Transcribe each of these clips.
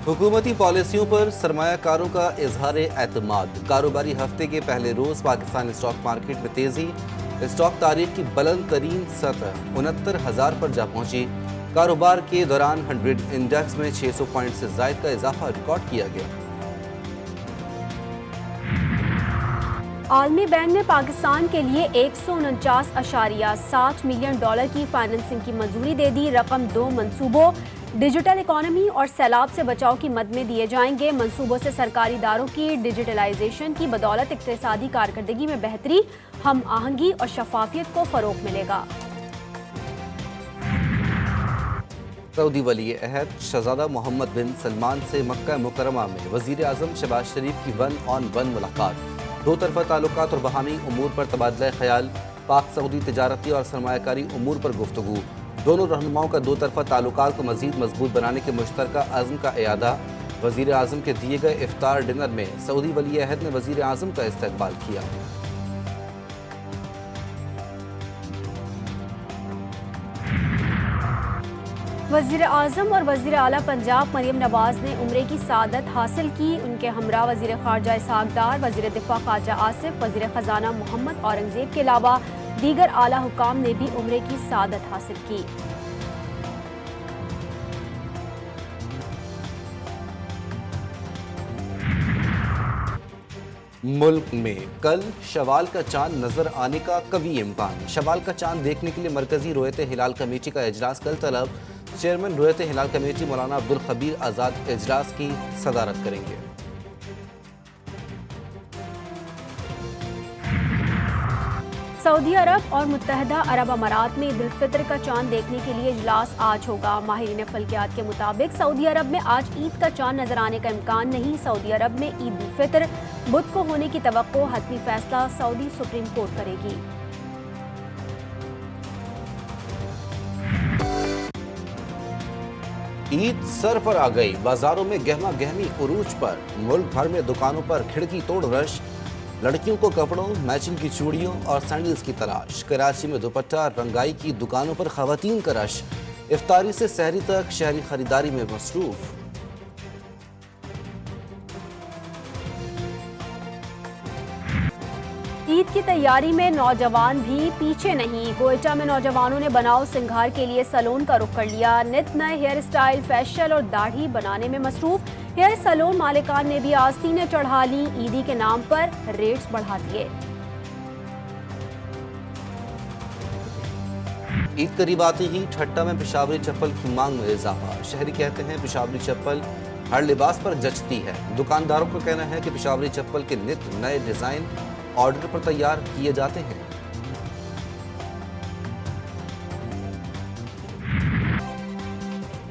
हुकूमती पॉलिसियों पर सरमायाकारों का इजहार एतमाद। कारोबारी हफ्ते के पहले रोज पाकिस्तान स्टॉक मार्केट में तेजी। स्टॉक तारीख की बुलंद तरीन सतह 69,000 पर जा पहुंची। कारोबार के दौरान 100 इंडेक्स में 600 पॉइंट से ज्यादा का इजाफा रिकॉर्ड किया गया। आलमी बैंक ने पाकिस्तान के लिए 149.7 मिलियन डॉलर की फाइनेंसिंग की मंजूरी दे दी। रकम 2 मंसूबों डिजिटल इकोनॉमी और सैलाब से बचाव की मद में दिए जाएंगे। मंसूबों से सरकारी इदारों की डिजिटलाइजेशन की बदौलत इक्तिसादी कारकर्दगी में बेहतरी, हम आहंगी और शफाफियत को फरोग मिलेगा। सऊदी वली अहद शहजादा मोहम्मद बिन सलमान से मक्का मुकरमा में वजीर आजम शहबाज शरीफ की 1-on-1 मुलाकात। दो तरफा ताल्लुकात और बहामी उमूर पर तबादला ख्याल। पाक सऊदी तिजारती और सरमायाकारी उमूर पर गुफ्तगू। दोनों रहनुमाओं का दो तरफा ताल्लुकात को मजीद मजबूत बनाने के मुश्तरका अज़्म का इयादा। वजीर आजम के दिए गए इफ्तार डिनर में सऊदी वली अहद ने वजीर आजम का इस्तकबाल किया। वज़ीर आज़म और वज़ीर आला पंजाब मरियम नवाज ने उम्रे की सादत हासिल की। उनके हमरा वज़ीर ख़ारजा इसहाक़ डार, वज़ीर दिफ़ा ख्वाजा आसिफ, वज़ीर ख़ज़ाना मोहम्मद औरंगज़ेब के अलावा दीगर आला हुकाम ने भी उम्रे की सादत हासिल की। मुल्क में कल शवाल का चांद नजर आने का कवी इम्कान। शवाल का चांद देखने के लिए मरकजी रोयत हिलाल कमेटी का इजलास कल तलब। चेयरमैन रोयत हिलाल कमेटी मौलाना अब्दुल खबीर आज़ाद इजलास की सदारत करेंगे। सऊदी अरब और मुत्तहदा अरब अमारात में ईद उल फितर का चांद देखने के लिए इजलास आज होगा। माहिरीन फल्कियात के मुताबिक सऊदी अरब में आज ईद का चांद नजर आने का इम्कान नहीं। सऊदी अरब में ईद उल फितर बुध को होने की तवक्को। हतमी फैसला सऊदी सुप्रीम कोर्ट करेगी। ईद सर पर आ गई। बाजारों में गहमा गहमी उरूज पर। मुल्क भर में दुकानों पर खिड़की तोड़ रश। लड़कियों को कपड़ों, मैचिंग की चूड़ियों और सैंडल्स की तलाश। कराची में दुपट्टा रंगाई की दुकानों पर खवातीन का रश। इफ्तारी से सहरी तक शहरी खरीदारी में मसरूफ। ईद की तैयारी में नौजवान भी पीछे नहीं। कोयटा में नौजवानों ने बनाओ सिंगार के लिए सैलून का रुख कर लिया। नित नए हेयर स्टाइल, फेशियल और दाढ़ी बनाने में मसरूफ। हेयर सैलून मालिकान ने भी आस्तीनें चढ़ा ली। ईदी के नाम पर रेट्स बढ़ा दिए। ईद करीब आते ही ठट्टा में पेशावरी चप्पल की मांग में इजाफा। शहरी कहते हैं पेशावरी चप्पल हर लिबास पर जचती है। दुकानदारों का कहना है कि पेशावरी चप्पल के नित नए डिजाइन ऑर्डर पर तैयार किए जाते हैं।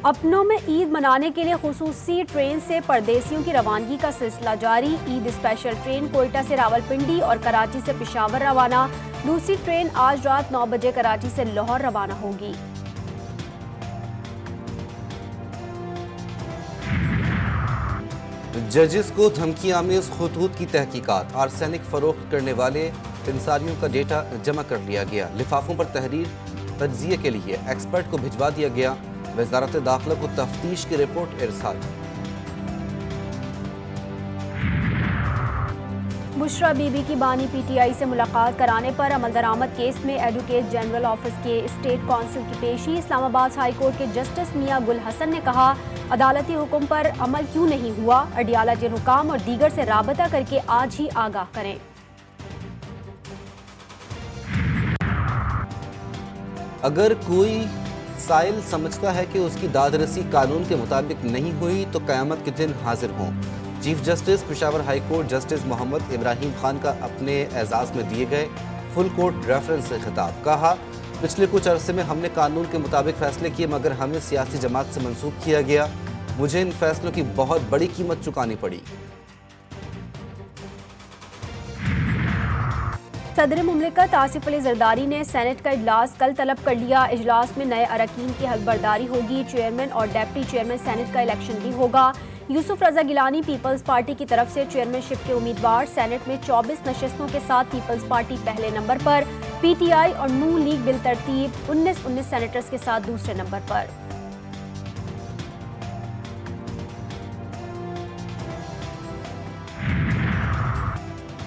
अपनों में ईद मनाने के लिए खुसूसी ट्रेन से परदेसियों की रवानगी का सिलसिला जारी। ईद स्पेशल ट्रेन कोयटा से रावलपिंडी और कराची से पेशावर रवाना। दूसरी ट्रेन आज रात 9 बजे कराची से लाहौर रवाना होगी। जजेस को धमकी आमेज खतूत की तहकीकात। आर्सेनिक फरोख्त करने वाले इंसानियों का डेटा जमा कर लिया गया। लिफाफों पर तहरीर तज्जिए के लिए एक्सपर्ट को भिजवा दिया गया। वज़ारत दाखिला को तफ्तीश की रिपोर्ट इरसाल। बुशरा बीबी की बानी पीटीआई से मुलाकात कराने पर अमल दरामद केस में एडवोकेट जनरल ऑफिस के स्टेट काउंसिल की पेशी। इस्लामाबाद हाई कोर्ट के जस्टिस मियां गुल हसन ने कहा, अदालती हुक्म पर अमल क्यों नहीं हुआ। अडियाला जेल हुकाम और दीगर से राबता करके आज ही आगाह करें। अगर कोई साइल समझता है कि उसकी दादरसी कानून के मुताबिक नहीं हुई तो क़यामत के दिन हाजिर हों। Chief justice Peshawar high court justice Mohammad Ibrahim Khan का अपने एजाज़ में दिए गए फुल कोर्ट रेफरेंस से खिताब। कहा, पिछले कुछ अरसे में हमने कानून के मुताबिक फैसले किए मगर हमें सियासी जमात से मंसूब किया गया। मुझे इन फैसलों की बहुत बड़ी कीमत चुकानी पड़ी। सदर मुमलिकत आसिफ अली जरदारी ने सेनेट का इजलास कल तलब कर लिया। इजलास में नए अरकान की हलफबरदारी होगी। चेयरमैन और डेप्टी चेयरमैन सेनेट का इलेक्शन भी होगा। यूसुफ रजा गिलानी पीपल्स पार्टी की तरफ से चेयरमैनशिप के उम्मीदवार। सेनेट में 24 नशस्तों के साथ पीपल्स पार्टी पहले नंबर पर। पीटीआई और नून लीग बिल तरतीब 19 सेनेटर्स के साथ दूसरे नंबर पर।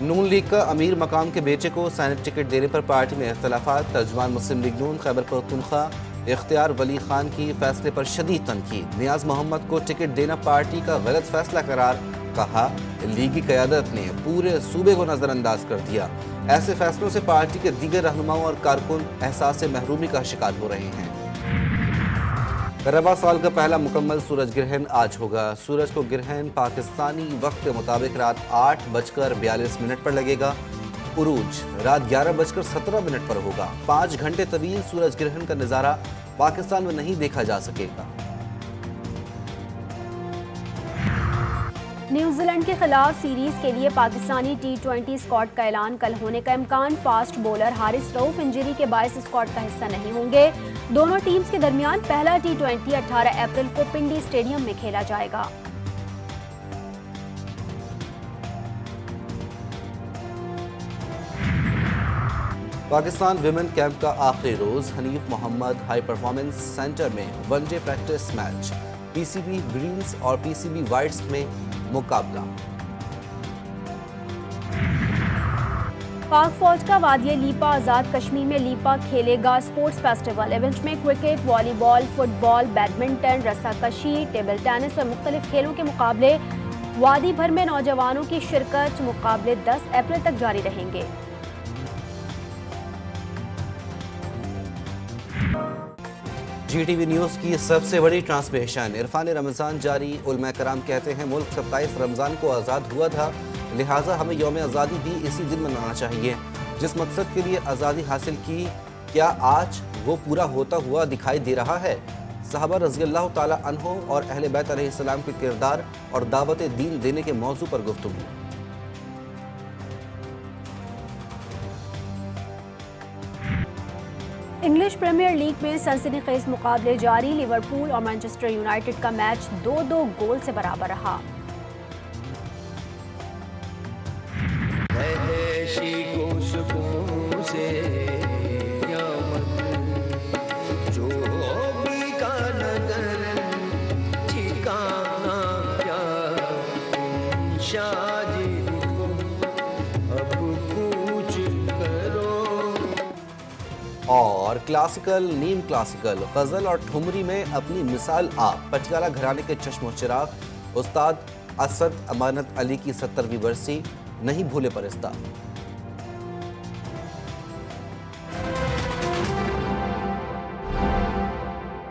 नून लीग का अमीर मकाम के बेटे को सैनेट टिकट देने पर पार्टी में इख्तलाफात। तर्जुमान मुस्लिम लीग नून खैबर पख्तूनख्वा इख्तियार वली खान की फैसले पर शदीद तनकीद। नियाज मोहम्मद को टिकट देना पार्टी का गलत फैसला करार। कहा, लीगी क़यादत ने पूरे सूबे को नज़रअंदाज कर दिया। ऐसे फैसलों से पार्टी के दीगर रहनुमाओं और कारकुन एहसास महरूमी का शिकार हो रहे हैं। रवा साल का पहला मुकम्मल सूरज ग्रहण आज होगा। सूरज को ग्रहण पाकिस्तानी वक्त के मुताबिक रात 8:42 पर लगेगा। उरूज रात 11:17 पर होगा। 5 घंटे तवील सूरज ग्रहण का नज़ारा पाकिस्तान में नहीं देखा जा सकेगा। न्यूजीलैंड के खिलाफ सीरीज के लिए पाकिस्तानी T20 स्क्वाड का ऐलान कल होने का इम्कान। Fast bowler Haris Rauf injury के बायस स्क्वाड का हिस्सा नहीं होंगे। दोनों टीम्स के दरमियान पहला T20 18 अप्रैल को पिंडी स्टेडियम में खेला जाएगा। पाकिस्तान विमेन कैंप का आखिरी रोज। Hanif Mohammad high performance centre में one day practice match. PCB Greens और PCB वाइट्स में मुकाबला। पाक फौज का वादिया लीपा आज़ाद कश्मीर में लीपा खेलेगा स्पोर्ट्स फेस्टिवल। इवेंट में क्रिकेट, वॉलीबॉल, फुटबॉल, बैडमिंटन, रस्साकशी, टेबल टेनिस और मुख्तलिफ खेलों के मुकाबले। वादी भर में नौजवानों की शिरकत। मुकाबले 10 अप्रैल तक जारी रहेंगे। GTV न्यूज़ की सबसे बड़ी ट्रांसमिशन। इरफान रमज़ान जारी। उलमा कराम कहते हैं मुल्क 27 रमज़ान को आज़ाद हुआ था, लिहाजा हमें यौम आज़ादी भी इसी दिन मनाना चाहिए। जिस मकसद के लिए आज़ादी हासिल की, क्या आज वो पूरा होता हुआ दिखाई दे रहा है? सहाबा रज़ियल्लाहु ताला अन्हो और अहले बैत अलैहिस्सलाम के किरदार और दावत दीन देने के मौजू पर गुफ्तगू। इंग्लिश प्रीमियर लीग में सनसनीखेज मुकाबले जारी। लिवरपूल और मैनचेस्टर यूनाइटेड का मैच 2-2 गोल से बराबर रहा। और क्लासिकल, नीम क्लासिकल, गज़ल और ठुमरी में अपनी मिसाल आप। पटियाला घराने के चश्मो चिराग उस्ताद असद अमानत अली की 70वीं बरसी, नहीं भूले परिस्ता।